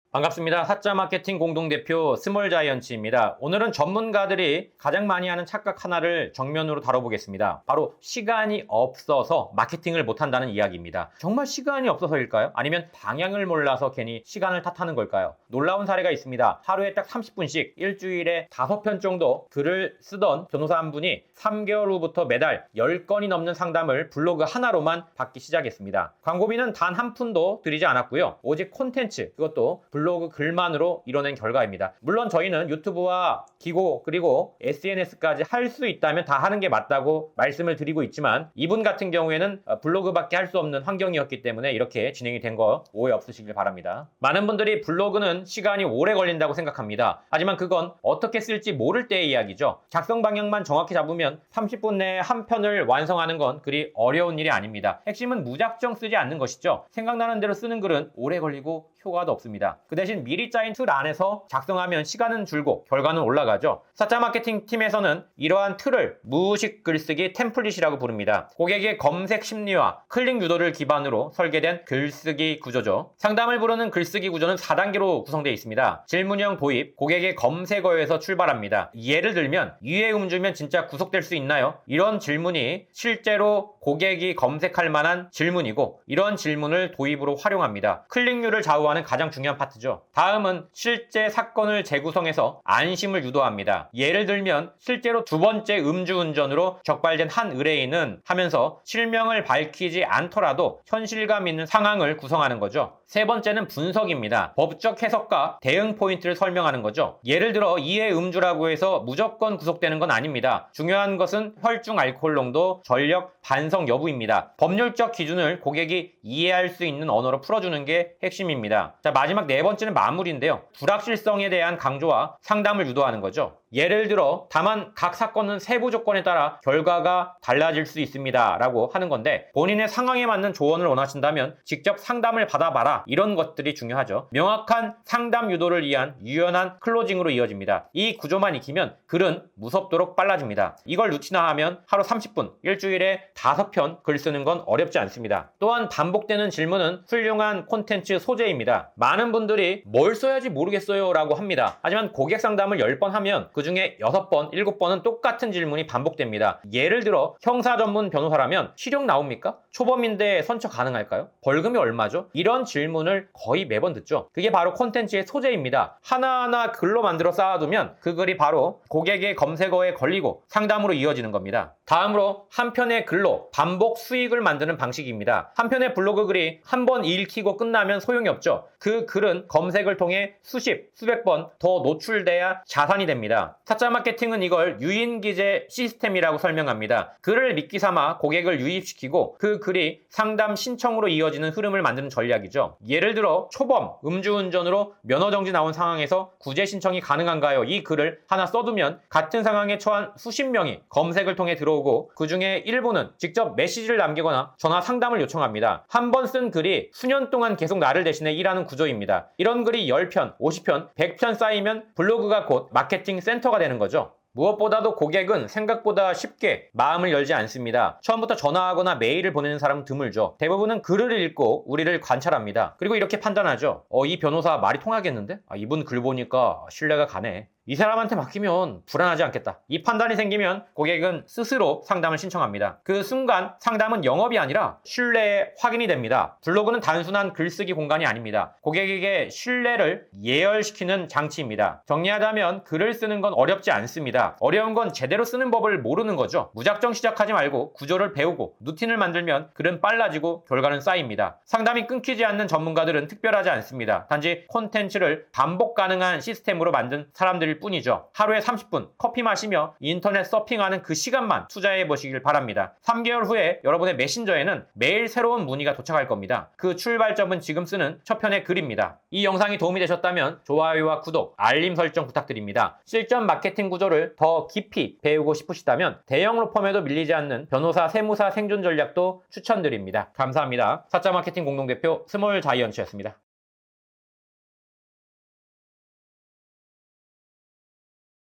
반갑습니다. 사자 마케팅 공동대표 스몰 자이언츠입니다. 오늘은 전문가들이 가장 많이 하는 착각 하나를 정면으로 다뤄보겠습니다. 바로 시간이 없어서 마케팅을 못한다는 이야기입니다. 정말 시간이 없어서일까요? 아니면 방향을 몰라서 괜히 시간을 탓하는 걸까요? 놀라운 사례가 있습니다. 하루에 딱 30분씩 일주일에 5편 정도 글을 쓰던 변호사 한 분이 3개월 후부터 매달 10건이 넘는 상담을 블로그 하나로만 받기 시작했습니다. 광고비는 단 한 푼도 들이지 않았고요. 오직 콘텐츠, 그것도 블로그 글만으로 이뤄낸 결과입니다. 물론 저희는 유튜브와 기고 그리고 SNS까지 할 수 있다면 다 하는 게 맞다고 말씀을 드리고 있지만 이분 같은 경우에는 블로그밖에 할 수 없는 환경이었기 때문에 이렇게 진행이 된 거 오해 없으시길 바랍니다. 많은 분들이 블로그는 시간이 오래 걸린다고 생각합니다. 하지만 그건 어떻게 쓸지 모를 때의 이야기죠. 작성 방향만 정확히 잡으면 30분 내에 한 편을 완성하는 건 그리 어려운 일이 아닙니다. 핵심은 무작정 쓰지 않는 것이죠. 생각나는 대로 쓰는 글은 오래 걸리고 효과도 없습니다. 그 대신 미리 짜인 틀 안에서 작성하면 시간은 줄고 결과는 올라가죠. 사자 마케팅 팀에서는 이러한 틀을 무의식 글쓰기 템플릿이라고 부릅니다. 고객의 검색 심리와 클릭 유도를 기반으로 설계된 글쓰기 구조죠. 상담을 부르는 글쓰기 구조는 4단계로 구성되어 있습니다. 질문형 도입, 고객의 검색어에서 출발합니다. 예를 들면 위의 음주면 진짜 구속될 수 있나요? 이런 질문이 실제로 고객이 검색할 만한 질문이고 이런 질문을 도입으로 활용합니다. 클릭률을 좌우하는 가장 중요한 파트죠. 다음은 실제 사건을 재구성해서 안심을 유도합니다. 예를 들면 실제로 두 번째 음주운전으로 적발된 한 의뢰인은 하면서 실명을 밝히지 않더라도 현실감 있는 상황을 구성하는 거죠. 세 번째는 분석입니다. 법적 해석과 대응 포인트를 설명하는 거죠. 예를 들어 이해 음주라고 해서 무조건 구속되는 건 아닙니다. 중요한 것은 혈중 알코올 농도, 전력, 반성 여부입니다. 법률적 기준을 고객이 이해할 수 있는 언어로 풀어주는 게 핵심입니다. 자, 마지막 네 번째는 마무리인데요. 불확실성에 대한 강조와 상담을 유도하는 거죠. 예를 들어 다만 각 사건은 세부 조건에 따라 결과가 달라질 수 있습니다 라고 하는 건데 본인의 상황에 맞는 조언을 원하신다면 직접 상담을 받아봐라, 이런 것들이 중요하죠. 명확한 상담 유도를 위한 유연한 클로징으로 이어집니다. 이 구조만 익히면 글은 무섭도록 빨라집니다. 이걸 루틴화하면 하루 30분, 일주일에 5편 글 쓰는 건 어렵지 않습니다. 또한 반복되는 질문은 훌륭한 콘텐츠 소재입니다. 많은 분들이 뭘 써야지 모르겠어요 라고 합니다. 하지만 고객 상담을 10번 하면 그 중에 6번, 7번은 똑같은 질문이 반복됩니다. 예를 들어 형사 전문 변호사라면 실형 나옵니까? 초범인데 선처 가능할까요? 벌금이 얼마죠? 이런 질문을 거의 매번 듣죠. 그게 바로 콘텐츠의 소재입니다. 하나하나 글로 만들어 쌓아두면 그 글이 바로 고객의 검색어에 걸리고 상담으로 이어지는 겁니다. 다음으로 한 편의 글로 반복 수익을 만드는 방식입니다. 한 편의 블로그 글이 한 번 읽히고 끝나면 소용이 없죠. 그 글은 검색을 통해 수십, 수백 번 더 노출돼야 자산이 됩니다. 사자 마케팅은 이걸 유인기재 시스템이라고 설명합니다. 글을 미끼 삼아 고객을 유입시키고 그 글이 상담 신청으로 이어지는 흐름을 만드는 전략이죠. 예를 들어 초범, 음주운전으로 면허정지 나온 상황에서 구제 신청이 가능한가요? 이 글을 하나 써두면 같은 상황에 처한 수십 명이 검색을 통해 들어오고 그 중에 일부는 직접 메시지를 남기거나 전화 상담을 요청합니다. 한 번 쓴 글이 수년 동안 계속 나를 대신해 일하는 구조입니다. 이런 글이 10편, 50편, 100편 쌓이면 블로그가 곧 마케팅 센터가 되는 거죠. 무엇보다도 고객은 생각보다 쉽게 마음을 열지 않습니다. 처음부터 전화하거나 메일을 보내는 사람은 드물죠. 대부분은 글을 읽고 우리를 관찰합니다. 그리고 이렇게 판단하죠. 이 변호사 말이 통하겠는데? 이분 글 보니까 신뢰가 가네. 이 사람한테 맡기면 불안하지 않겠다. 이 판단이 생기면 고객은 스스로 상담을 신청합니다. 그 순간 상담은 영업이 아니라 신뢰의 확인이 됩니다. 블로그는 단순한 글쓰기 공간이 아닙니다. 고객에게 신뢰를 예열시키는 장치입니다. 정리하자면 글을 쓰는 건 어렵지 않습니다. 어려운 건 제대로 쓰는 법을 모르는 거죠. 무작정 시작하지 말고 구조를 배우고 루틴을 만들면 글은 빨라지고 결과는 쌓입니다. 상담이 끊기지 않는 전문가들은 특별하지 않습니다. 단지 콘텐츠를 반복 가능한 시스템으로 만든 사람들일 뿐이죠. 하루에 30분 커피 마시며 인터넷 서핑하는 그 시간만 투자해 보시길 바랍니다. 3개월 후에 여러분의 메신저에는 매일 새로운 문의가 도착할 겁니다. 그 출발점은 지금 쓰는 첫 편의 글입니다. 이 영상이 도움이 되셨다면 좋아요와 구독, 알림 설정 부탁드립니다. 실전 마케팅 구조를 더 깊이 배우고 싶으시다면 대형 로펌에도 밀리지 않는 변호사 세무사 생존 전략도 추천드립니다. 감사합니다. 사자 마케팅 공동대표 스몰 자이언츠였습니다.